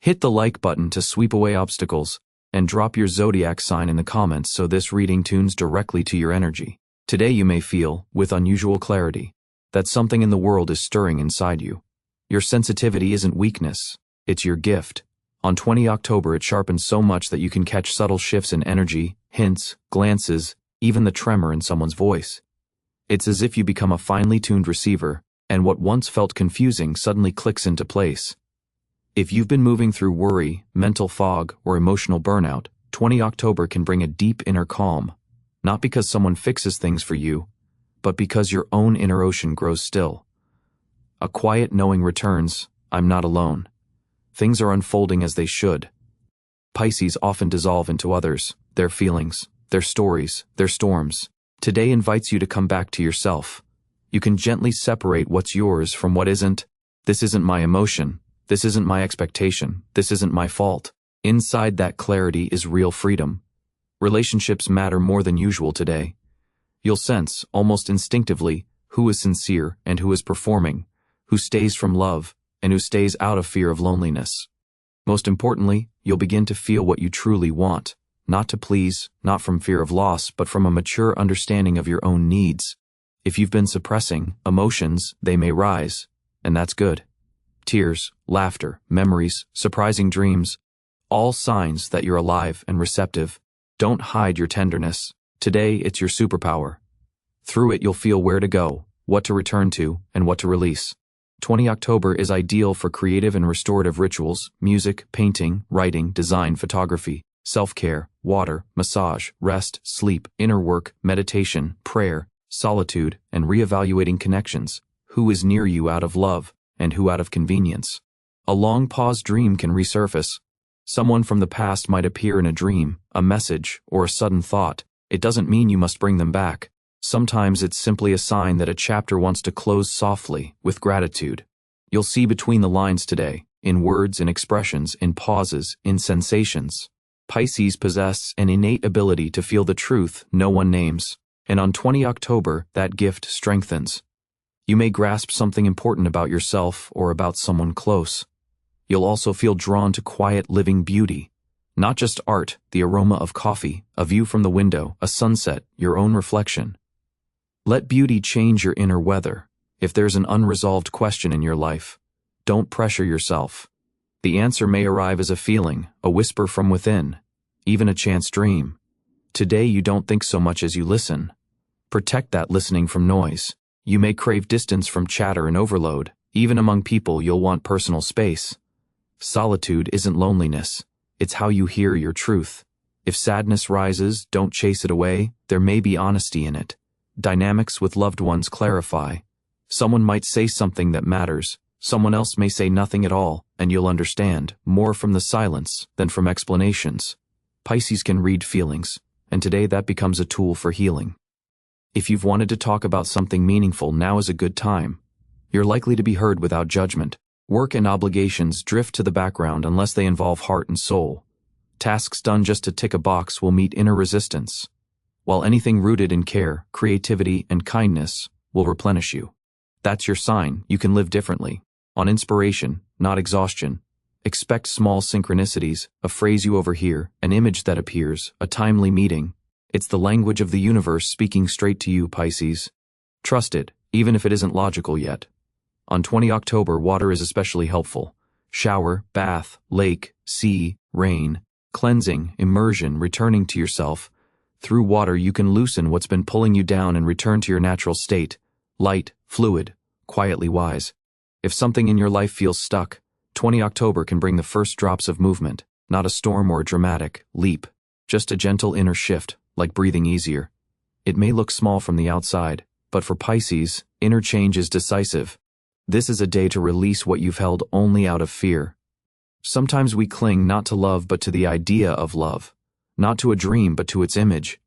Hit the like button to sweep away obstacles, and drop your zodiac sign in the comments so this reading tunes directly to your energy. Today you may feel, with unusual clarity, that something in the world is stirring inside you. Your sensitivity isn't weakness, it's your gift. On 20 October it sharpens so much that you can catch subtle shifts in energy, hints, glances, even the tremor in someone's voice. It's as if you become a finely tuned receiver, and what once felt confusing suddenly clicks into place. If you've been moving through worry, mental fog, or emotional burnout, 20 October can bring a deep inner calm, not because someone fixes things for you, but because your own inner ocean grows still. A quiet knowing returns, I'm not alone. Things are unfolding as they should. Pisces often dissolve into others, their feelings, their stories, their storms. Today invites you to come back to yourself. You can gently separate what's yours from what isn't. This isn't my emotion. This isn't my expectation. This isn't my fault. Inside that clarity is real freedom. Relationships matter more than usual today. You'll sense, almost instinctively, who is sincere and who is performing, who stays from love, and who stays out of fear of loneliness. Most importantly, you'll begin to feel what you truly want, not to please, not from fear of loss, but from a mature understanding of your own needs. If you've been suppressing emotions, they may rise, and that's good. Tears, laughter, memories, surprising dreams, all signs that you're alive and receptive. Don't hide your tenderness. Today, it's your superpower. Through it, you'll feel where to go, what to return to, and what to release. 20 October is ideal for creative and restorative rituals, music, painting, writing, design, photography, self-care, water, massage, rest, sleep, inner work, meditation, prayer, solitude, and reevaluating connections. Who is near you out of love, and who out of convenience? A long-paused dream can resurface. Someone from the past might appear in a dream, a message, or a sudden thought. It doesn't mean you must bring them back. Sometimes it's simply a sign that a chapter wants to close softly, with gratitude. You'll see between the lines today, in words and expressions, in pauses, in sensations. Pisces possess an innate ability to feel the truth no one names, and on 20 October, that gift strengthens. You may grasp something important about yourself or about someone close. You'll also feel drawn to quiet living beauty. Not just art, the aroma of coffee, a view from the window, a sunset, your own reflection. Let beauty change your inner weather. If there's an unresolved question in your life, don't pressure yourself. The answer may arrive as a feeling, a whisper from within, even a chance dream. Today you don't think so much as you listen. Protect that listening from noise. You may crave distance from chatter and overload. Even among people, you'll want personal space. Solitude isn't loneliness. It's how you hear your truth. If sadness rises, don't chase it away. There may be honesty in it. Dynamics with loved ones clarify. Someone might say something that matters. Someone else may say nothing at all, and you'll understand, more from the silence than from explanations. Pisces can read feelings, and today that becomes a tool for healing. If you've wanted to talk about something meaningful, now is a good time. You're likely to be heard without judgment. Work and obligations drift to the background unless they involve heart and soul. Tasks done just to tick a box will meet inner resistance, while anything rooted in care, creativity, and kindness will replenish you. That's your sign. You can live differently. On inspiration, not exhaustion. Expect small synchronicities, a phrase you overhear, an image that appears, a timely meeting. It's the language of the universe speaking straight to you, Pisces. Trust it, even if it isn't logical yet. On 20 October, water is especially helpful. Shower, bath, lake, sea, rain, cleansing, immersion, returning to yourself. Through water you can loosen what's been pulling you down and return to your natural state. Light, fluid, quietly wise. If something in your life feels stuck, 20 October can bring the first drops of movement, not a storm or a dramatic leap, just a gentle inner shift, like breathing easier. It may look small from the outside, but for Pisces, inner change is decisive. This is a day to release what you've held only out of fear. Sometimes we cling not to love but to the idea of love, not to a dream but to its image.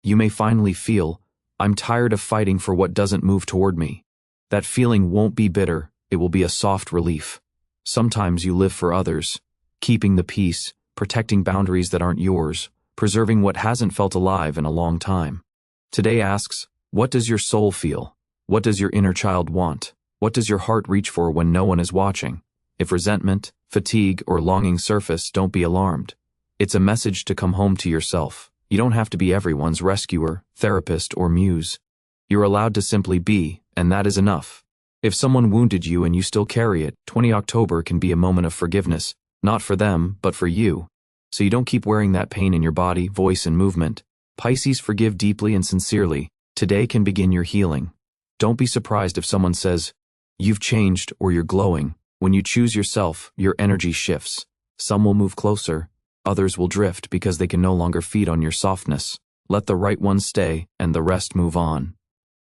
You may finally feel, I'm tired of fighting for what doesn't move toward me. That feeling won't be bitter, it will be a soft relief. Sometimes you live for others, keeping the peace, protecting boundaries that aren't yours, preserving what hasn't felt alive in a long time. Today asks, what does your soul feel? What does your inner child want? What does your heart reach for when no one is watching? If resentment, fatigue, or longing surface, don't be alarmed. It's a message to come home to yourself. You don't have to be everyone's rescuer, therapist, or muse. You're allowed to simply be, and that is enough. If someone wounded you and you still carry it, 20 October can be a moment of forgiveness, not for them, but for you. So you don't keep wearing that pain in your body, voice, and movement. Pisces, forgive deeply and sincerely. Today can begin your healing. Don't be surprised if someone says, "You've changed," or "You're glowing." When you choose yourself, your energy shifts. Some will move closer, others will drift because they can no longer feed on your softness. Let the right ones stay, and the rest move on.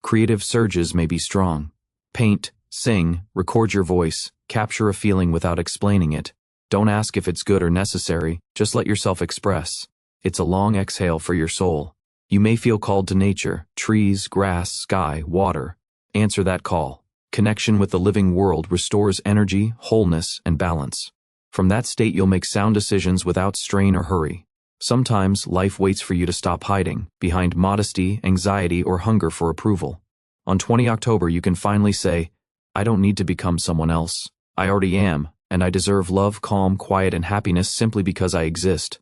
Creative surges may be strong. Paint, sing, record your voice, capture a feeling without explaining it. Don't ask if it's good or necessary, just let yourself express. It's a long exhale for your soul. You may feel called to nature, trees, grass, sky, water. Answer that call. Connection with the living world restores energy, wholeness, and balance. From that state, you'll make sound decisions without strain or hurry. Sometimes life waits for you to stop hiding behind modesty, anxiety, or hunger for approval. On 20 October, you can finally say, "I don't need to become someone else. I already am, and I deserve love, calm, quiet, and happiness simply because I exist."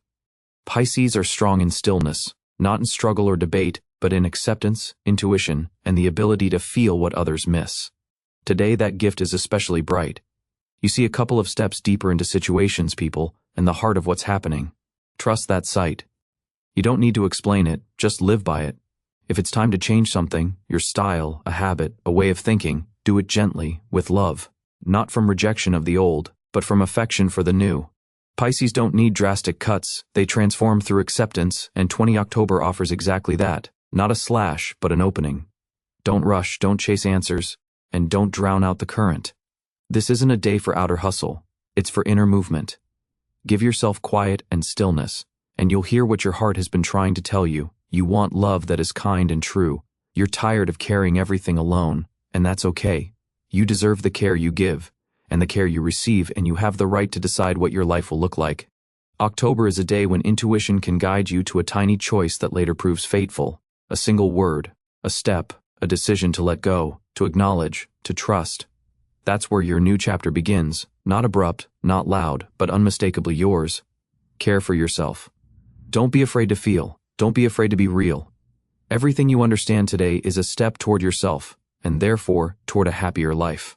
Pisces are strong in stillness, not in struggle or debate, but in acceptance, intuition, and the ability to feel what others miss. Today, that gift is especially bright. You see a couple of steps deeper into situations, people, and the heart of what's happening. Trust that sight. You don't need to explain it, just live by it. If it's time to change something, your style, a habit, a way of thinking, do it gently, with love. Not from rejection of the old, but from affection for the new. Pisces don't need drastic cuts, they transform through acceptance, and 20 October offers exactly that. Not a slash, but an opening. Don't rush, don't chase answers, and don't drown out the current. This isn't a day for outer hustle, it's for inner movement. Give yourself quiet and stillness, and you'll hear what your heart has been trying to tell you. You want love that is kind and true. You're tired of carrying everything alone, and that's okay. You deserve the care you give, and the care you receive, and you have the right to decide what your life will look like. October is a day when intuition can guide you to a tiny choice that later proves fateful. A single word, a step, a decision to let go, to acknowledge, to trust. That's where your new chapter begins, not abrupt, not loud, but unmistakably yours. Care for yourself. Don't be afraid to feel, don't be afraid to be real. Everything you understand today is a step toward yourself, and therefore toward a happier life.